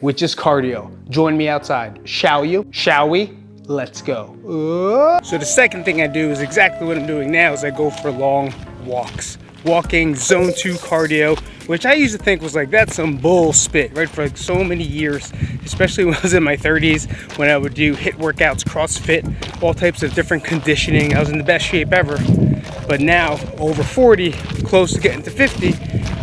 which is cardio. Join me outside. Shall you? Shall we? Let's go. So the second thing I do is exactly what I'm doing now, is I go for long walks. Walking, zone 2 cardio, which I used to think was like, that's some bull spit, right? For like so many years, especially when I was in my 30s, when I would do HIIT workouts, CrossFit, all types of different conditioning. I was in the best shape ever. But now, over 40, close to getting to 50,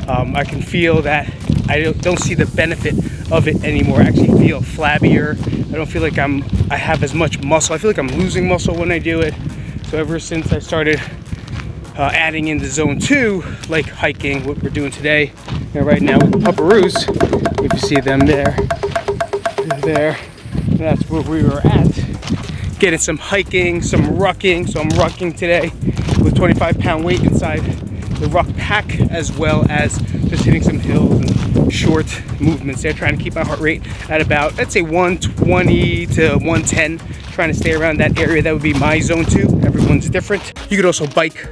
I can feel that I don't see the benefit of it anymore. I actually feel flabbier. I don't feel like I have as much muscle. I feel like I'm losing muscle when I do it. So ever since I started adding in the zone 2, like hiking, what we're doing today, and right now with the Pupperoos, if you see them there, that's where we were at. Getting some hiking, some rucking. So I'm rucking today with 25-pound weight inside the ruck pack, as well as just hitting some hills and short movements there, trying to keep my heart rate at about, let's say 120 to 110, trying to stay around that area. That would be my zone 2. Everyone's different. You could also bike.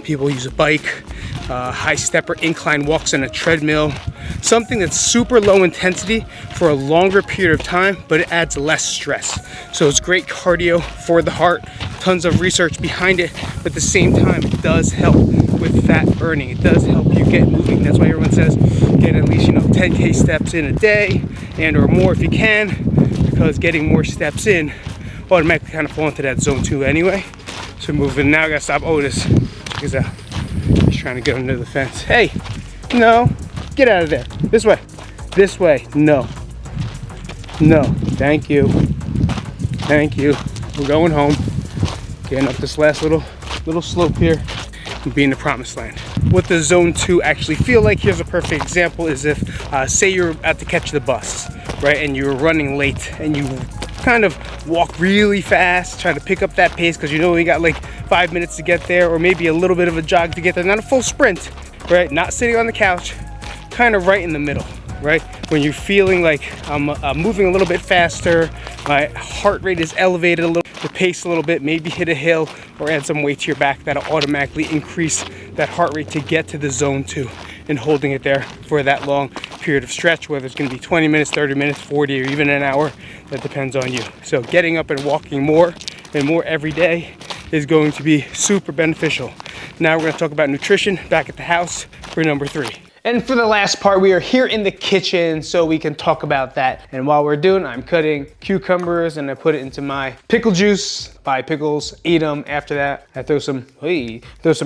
People use a bike, high stepper incline walks on a treadmill, something that's super low intensity for a longer period of time, but it adds less stress. So it's great cardio for the heart, tons of research behind it, but at the same time, it does help with fat burning. It does help you get moving. That's why everyone says get at least 10K steps in a day and or more if you can, because getting more steps in automatically kind of fall into that zone 2 anyway. So moving now, I gotta stop Otis because he's trying to get under the fence. Hey, no, get out of there. This way, this way. No, no, thank you, thank you. We're going home. Getting up this last little slope here and be in the promised land. What does zone 2 actually feel like? Here's a perfect example: is if say you're about to catch the bus, right, and you're running late and you kind of walk really fast, try to pick up that pace because you know you got like 5 minutes to get there, or maybe a little bit of a jog to get there, not a full sprint, right? Not sitting on the couch, kind of right in the middle, right? When you're feeling like I'm moving a little bit faster, my heart rate is elevated a little, the pace a little bit, maybe hit a hill or add some weight to your back. That'll automatically increase that heart rate to get to the zone 2, and holding it there for that long period of stretch, whether it's going to be 20 minutes, 30 minutes, 40, or even an hour. That depends on you. So getting up and walking more and more every day is going to be super beneficial. Now we're going to talk about nutrition back at the house for number 3. And for the last part, we are here in the kitchen so we can talk about that. And while we're doing, I'm cutting cucumbers and I put it into my pickle juice. Buy pickles, eat them. After that, I throw some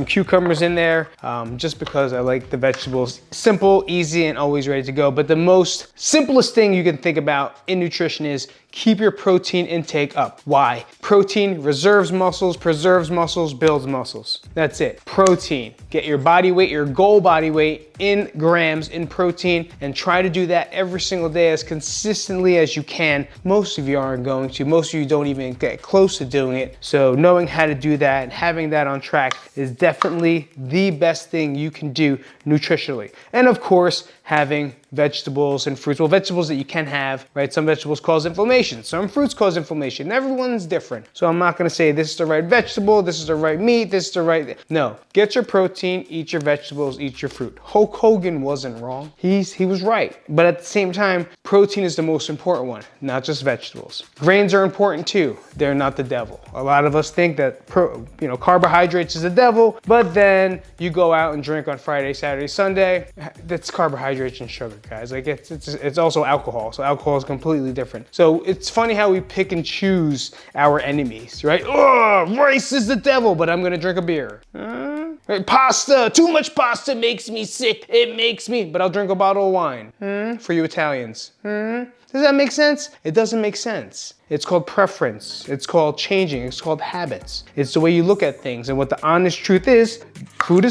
cucumbers in there, just because I like the vegetables. Simple, easy, and always ready to go. But the most simplest thing you can think about in nutrition is keep your protein intake up. Why? Protein reserves muscles, preserves muscles, builds muscles. That's it. Protein. Get your body weight, your goal body weight in grams in protein, and try to do that every single day as consistently as you can. Most of you aren't going to. Most of you don't even get close to doing it. So knowing how to do that and having that on track is definitely the best thing you can do nutritionally. And of course, having vegetables and fruits. Well, vegetables that you can have, right? Some vegetables cause inflammation. Some fruits cause inflammation. Everyone's different. So I'm not going to say this is the right vegetable, this is the right meat, this is the right... No. Get your protein, eat your vegetables, eat your fruit. Hulk Hogan wasn't wrong. He was right. But at the same time, protein is the most important one, not just vegetables. Grains are important too. They're not the devil. A lot of us think that carbohydrates is the devil, but then you go out and drink on Friday, Saturday, Sunday. That's carbohydrates and sugar, guys. Like it's also alcohol. So alcohol is completely different. So it's funny how we pick and choose our enemies, right? Oh, rice is the devil, but I'm gonna drink a beer. Right? Pasta, too much pasta makes me sick. It makes me, but I'll drink a bottle of wine. For you Italians. Does that make sense? It doesn't make sense. It's called preference. It's called changing. It's called habits. It's the way you look at things. And what the honest truth is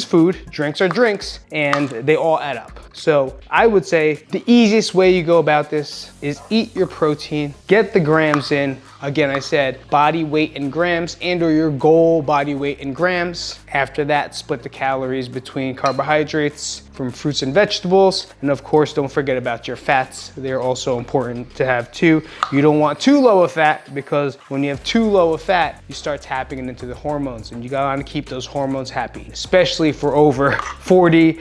food, drinks are drinks, and they all add up. So I would say the easiest way you go about this is eat your protein, get the grams in. Again, I said body weight in grams and or your goal body weight in grams. After that, split the calories between carbohydrates from fruits and vegetables. And of course, don't forget about your fats. They're also important to have too. You don't want too low of fat, because when you have too low of fat, you start tapping it into the hormones, and you gotta keep those hormones happy, especially for over 40,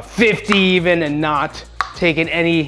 50 even, and not taking any,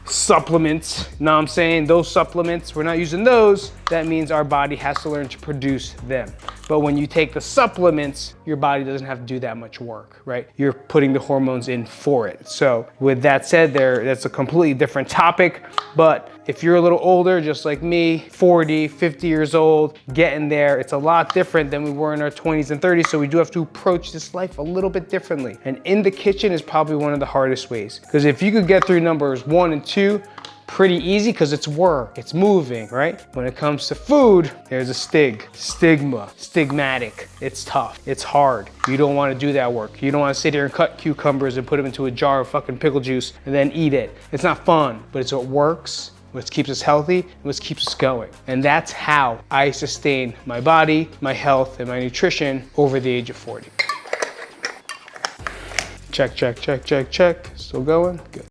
supplements, know what I'm saying? Those supplements, we're not using those. That means our body has to learn to produce them. But when you take the supplements, your body doesn't have to do that much work, right? You're putting the hormones in for it. So with that said, that's a completely different topic. But if you're a little older, just like me, 40, 50 years old, getting there, it's a lot different than we were in our 20s and 30s. So we do have to approach this life a little bit differently. And in the kitchen is probably one of the hardest ways. Because if you could get through numbers 1 and 2, pretty easy because it's work, it's moving, right? When it comes to food, there's a stigma, stigmatic. It's tough, it's hard. You don't want to do that work. You don't want to sit here and cut cucumbers and put them into a jar of fucking pickle juice and then eat it. It's not fun, but it's what works, what keeps us healthy, and what keeps us going. And that's how I sustain my body, my health, and my nutrition over the age of 40. Check, check, check, check, check. Still going? Good.